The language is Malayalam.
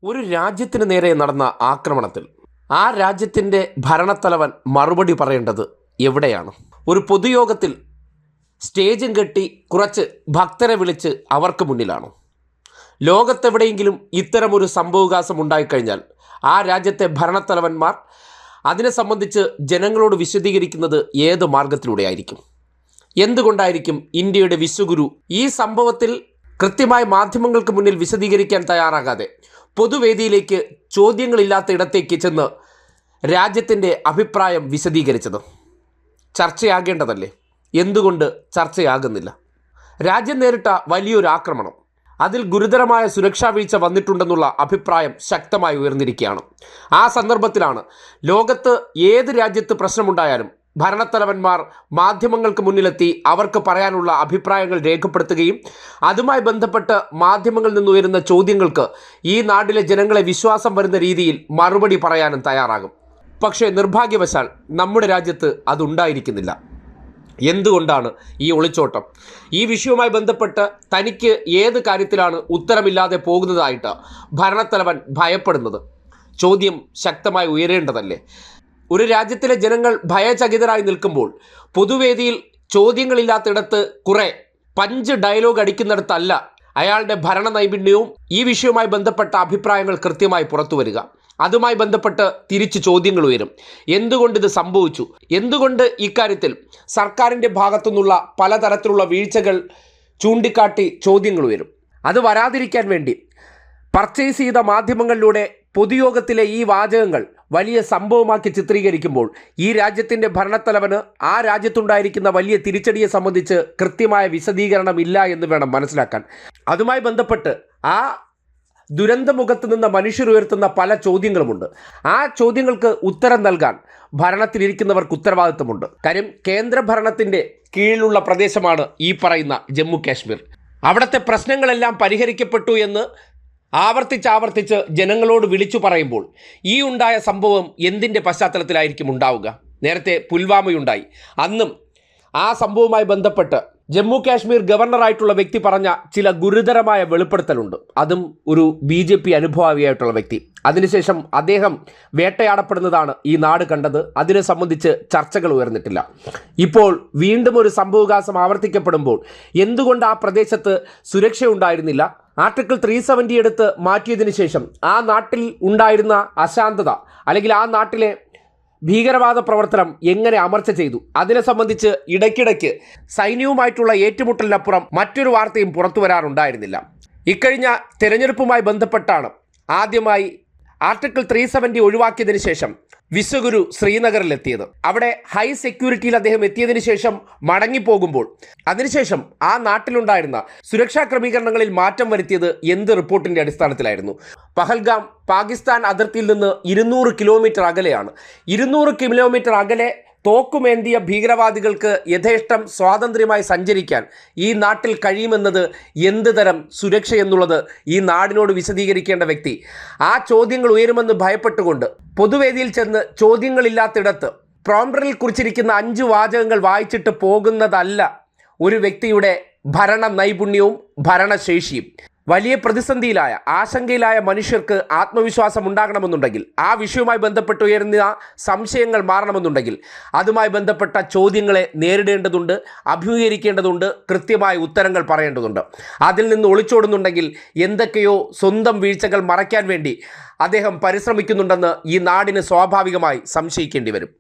ഒരു രാജ്യത്തിന് നേരെ നടന്ന ആക്രമണത്തിൽ ആ രാജ്യത്തിൻ്റെ ഭരണത്തലവൻ മറുപടി പറയേണ്ടത് എവിടെയാണ്? ഒരു പൊതുയോഗത്തിൽ സ്റ്റേജും കെട്ടി കുറച്ച് ഭക്തരെ വിളിച്ച് അവർക്ക് മുന്നിലാണോ? ലോകത്തെവിടെയെങ്കിലും ഇത്തരമൊരു സംഭവവികാസം ഉണ്ടായിക്കഴിഞ്ഞാൽ ആ രാജ്യത്തെ ഭരണത്തലവന്മാർ അതിനെ സംബന്ധിച്ച് ജനങ്ങളോട് വിശദീകരിക്കുന്നത് ഏത് മാർഗത്തിലൂടെയായിരിക്കും? എന്തുകൊണ്ടായിരിക്കും ഇന്ത്യയുടെ വിശ്വഗുരു ഈ സംഭവത്തിൽ കൃത്യമായി മാധ്യമങ്ങൾക്ക് മുന്നിൽ വിശദീകരിക്കാൻ തയ്യാറാകാതെ പൊതുവേദിയിലേക്ക് ചോദ്യങ്ങളില്ലാത്ത ഇടത്തേക്ക് ചെന്ന് രാജ്യത്തിൻ്റെ അഭിപ്രായം വിശദീകരിച്ചത്? ചർച്ചയാകേണ്ടതല്ലേ? എന്തുകൊണ്ട് ചർച്ചയാകുന്നില്ല? രാജ്യം നേരിട്ട വലിയൊരു ആക്രമണം, അതിൽ ഗുരുതരമായ സുരക്ഷാ വീഴ്ച വന്നിട്ടുണ്ടെന്നുള്ള അഭിപ്രായം ശക്തമായി ഉയർന്നിരിക്കുകയാണ്. ആ സന്ദർഭത്തിലാണ് ലോകത്ത് ഏത് രാജ്യത്ത് പ്രശ്നമുണ്ടായാലും ഭരണത്തലവന്മാർ മാധ്യമങ്ങൾക്ക് മുന്നിലെത്തി അവർക്ക് പറയാനുള്ള അഭിപ്രായങ്ങൾ രേഖപ്പെടുത്തുകയും അതുമായി ബന്ധപ്പെട്ട് മാധ്യമങ്ങളിൽ നിന്ന് ഉയരുന്ന ചോദ്യങ്ങൾക്ക് ഈ നാട്ടിലെ ജനങ്ങളെ വിശ്വാസം വരുന്ന രീതിയിൽ മറുപടി പറയാനും തയ്യാറാകും. പക്ഷേ നിർഭാഗ്യവശാൽ നമ്മുടെ രാജ്യത്ത് അതുണ്ടായിരിക്കുന്നില്ല. എന്തുകൊണ്ടാണ് ഈ ഒളിച്ചോട്ടം? ഈ വിഷയവുമായി ബന്ധപ്പെട്ട് തനിക്ക് ഏത് കാര്യത്തിലാണ് ഉത്തരമില്ലാതെ പോകുന്നതായിട്ട് ഭരണത്തലവൻ ഭയപ്പെടുന്നത്? ചോദ്യം ശക്തമായി ഉയരേണ്ടതല്ലേ? ഒരു രാജ്യത്തിലെ ജനങ്ങൾ ഭയചകിതരായി നിൽക്കുമ്പോൾ പൊതുവേദിയിൽ ചോദ്യങ്ങളില്ലാത്തിടത്ത് കുറെ പഞ്ച് ഡയലോഗ് അടിക്കുന്നിടത്തല്ല അയാളുടെ ഭരണ നൈപുണ്യവും ഈ വിഷയവുമായി ബന്ധപ്പെട്ട അഭിപ്രായങ്ങൾ കൃത്യമായി പുറത്തു വരിക. അതുമായി ബന്ധപ്പെട്ട് തിരിച്ച് ചോദ്യങ്ങൾ ഉയരും. എന്തുകൊണ്ടിത് സംഭവിച്ചു? എന്തുകൊണ്ട് ഇക്കാര്യത്തിൽ സർക്കാരിൻ്റെ ഭാഗത്തുനിന്നുള്ള പലതരത്തിലുള്ള വീഴ്ചകൾ ചൂണ്ടിക്കാട്ടി ചോദ്യങ്ങൾ ഉയരും? അത് വരാതിരിക്കാൻ വേണ്ടി പർച്ചേസ് ചെയ്ത മാധ്യമങ്ങളിലൂടെ പൊതുയോഗത്തിലെ ഈ വാചകങ്ങൾ വലിയ സംഭവമാക്കി ചിത്രീകരിക്കുമ്പോൾ ഈ രാജ്യത്തിൻ്റെ ഭരണത്തലവന് ആ രാജ്യത്തുണ്ടായിരിക്കുന്ന വലിയ തിരിച്ചടിയെ സംബന്ധിച്ച് കൃത്യമായ വിശദീകരണം ഇല്ല എന്ന് വേണം മനസ്സിലാക്കാൻ. അതുമായി ബന്ധപ്പെട്ട് ആ ദുരന്തമുഖത്ത് നിന്ന് മനുഷ്യർ ഉയർത്തുന്ന പല ചോദ്യങ്ങളുമുണ്ട്. ആ ചോദ്യങ്ങൾക്ക് ഉത്തരം നൽകാൻ ഭരണത്തിലിരിക്കുന്നവർക്ക് ഉത്തരവാദിത്വമുണ്ട്. കാര്യം കേന്ദ്ര ഭരണത്തിൻ്റെ കീഴിലുള്ള പ്രദേശമാണ് ഈ പറയുന്ന ജമ്മു കാശ്മീർ. അവിടുത്തെ പ്രശ്നങ്ങളെല്ലാം പരിഹരിക്കപ്പെട്ടു എന്ന് ആവർത്തിച്ച് ജനങ്ങളോട് വിളിച്ചു പറയുമ്പോൾ ഈ ഉണ്ടായ സംഭവം എന്തിൻ്റെ പശ്ചാത്തലത്തിലായിരിക്കും ഉണ്ടാവുക? നേരത്തെ പുൽവാമയുണ്ടായി. അന്നും ആ സംഭവവുമായി ബന്ധപ്പെട്ട് ജമ്മു കാശ്മീർ ഗവർണറായിട്ടുള്ള വ്യക്തി പറഞ്ഞ ചില ഗുരുതരമായ വെളിപ്പെടുത്തലുണ്ട്. അതും ഒരു BJP അനുഭാവിയായിട്ടുള്ള വ്യക്തി. അതിനുശേഷം അദ്ദേഹം വേട്ടയാടപ്പെടുന്നതാണ് ഈ നാട് കണ്ടത്. അതിനെ സംബന്ധിച്ച് ചർച്ചകൾ ഉയർന്നിട്ടില്ല. ഇപ്പോൾ വീണ്ടും ഒരു സംഭവവികാസം ആവർത്തിക്കപ്പെടുമ്പോൾ എന്തുകൊണ്ട് ആ പ്രദേശത്ത് സുരക്ഷയുണ്ടായിരുന്നില്ല? ആർട്ടിക്കിൾ 370 എടുത്ത് മാറ്റിയതിനു ശേഷം ആ നാട്ടിൽ ഉണ്ടായിരുന്ന അശാന്തത അല്ലെങ്കിൽ ആ നാട്ടിലെ ഭീകരവാദ പ്രവർത്തനം എങ്ങനെ അമർച്ച ചെയ്തു? അതിനെ സംബന്ധിച്ച് ഇടയ്ക്കിടയ്ക്ക് സൈന്യവുമായിട്ടുള്ള ഏറ്റുമുട്ടലിനപ്പുറം മറ്റൊരു വാർത്തയും പുറത്തു വരാറുണ്ടായിരുന്നില്ല. ഇക്കഴിഞ്ഞ തെരഞ്ഞെടുപ്പുമായി ബന്ധപ്പെട്ടാണ് ആദ്യമായി ആർട്ടിക്കിൾ 370 ഒഴിവാക്കിയതിനു ശേഷം വിശ്വഗുരു ശ്രീനഗറിലെത്തിയത്. അവിടെ ഹൈ സെക്യൂരിറ്റിയിൽ അദ്ദേഹം എത്തിയതിനു ശേഷം മടങ്ങിപ്പോകുമ്പോൾ അതിനുശേഷം ആ നാട്ടിലുണ്ടായിരുന്ന സുരക്ഷാ ക്രമീകരണങ്ങളിൽ മാറ്റം വരുത്തിയത് എന്ത് റിപ്പോർട്ടിൻ്റെ അടിസ്ഥാനത്തിലായിരുന്നു? പഹൽഗാം പാകിസ്ഥാൻ അതിർത്തിയിൽ നിന്ന് 200 കിലോമീറ്റർ അകലെയാണ്. 200 കിലോമീറ്റർ അകലെ തോക്കുമേന്തിയ ഭീകരവാദികൾക്ക് യഥേഷ്ടം സ്വാതന്ത്ര്യമായി സഞ്ചരിക്കാൻ ഈ നാട്ടിൽ കഴിയുമെന്നത് എന്ത് തരം സുരക്ഷ എന്നുള്ളത് ഈ നാടിനോട് വിശദീകരിക്കേണ്ട വ്യക്തി ആ ചോദ്യങ്ങൾ ഉയരുമെന്ന് ഭയപ്പെട്ടുകൊണ്ട് പൊതുവേദിയിൽ ചെന്ന് ചോദ്യങ്ങളില്ലാത്തിടത്ത് പ്രോംപ്റ്ററിൽ കുറിച്ചിരിക്കുന്ന 5 വാചകങ്ങൾ വായിച്ചിട്ട് പോകുന്നതല്ല ഒരു വ്യക്തിയുടെ ഭരണ നൈപുണ്യവും ഭരണശേഷിയും. വലിയ പ്രതിസന്ധിയിലായ ആശങ്കയിലായ മനുഷ്യർക്ക് ആത്മവിശ്വാസം ഉണ്ടാകണമെന്നുണ്ടെങ്കിൽ, ആ വിഷയവുമായി ബന്ധപ്പെട്ട് ഉയരുന്ന സംശയങ്ങൾ മാറണമെന്നുണ്ടെങ്കിൽ അതുമായി ബന്ധപ്പെട്ട ചോദ്യങ്ങളെ നേരിടേണ്ടതുണ്ട്, അഭിമുഖീകരിക്കേണ്ടതുണ്ട്, കൃത്യമായ ഉത്തരങ്ങൾ പറയേണ്ടതുണ്ട്. അതിൽ നിന്ന് ഒളിച്ചോടുന്നുണ്ടെങ്കിൽ എന്തൊക്കെയോ സ്വന്തം വീഴ്ചകൾ മറയ്ക്കാൻ വേണ്ടി അദ്ദേഹം പരിശ്രമിക്കുന്നുണ്ടെന്ന് ഈ നാടിന് സ്വാഭാവികമായി സംശയിക്കേണ്ടി വരും.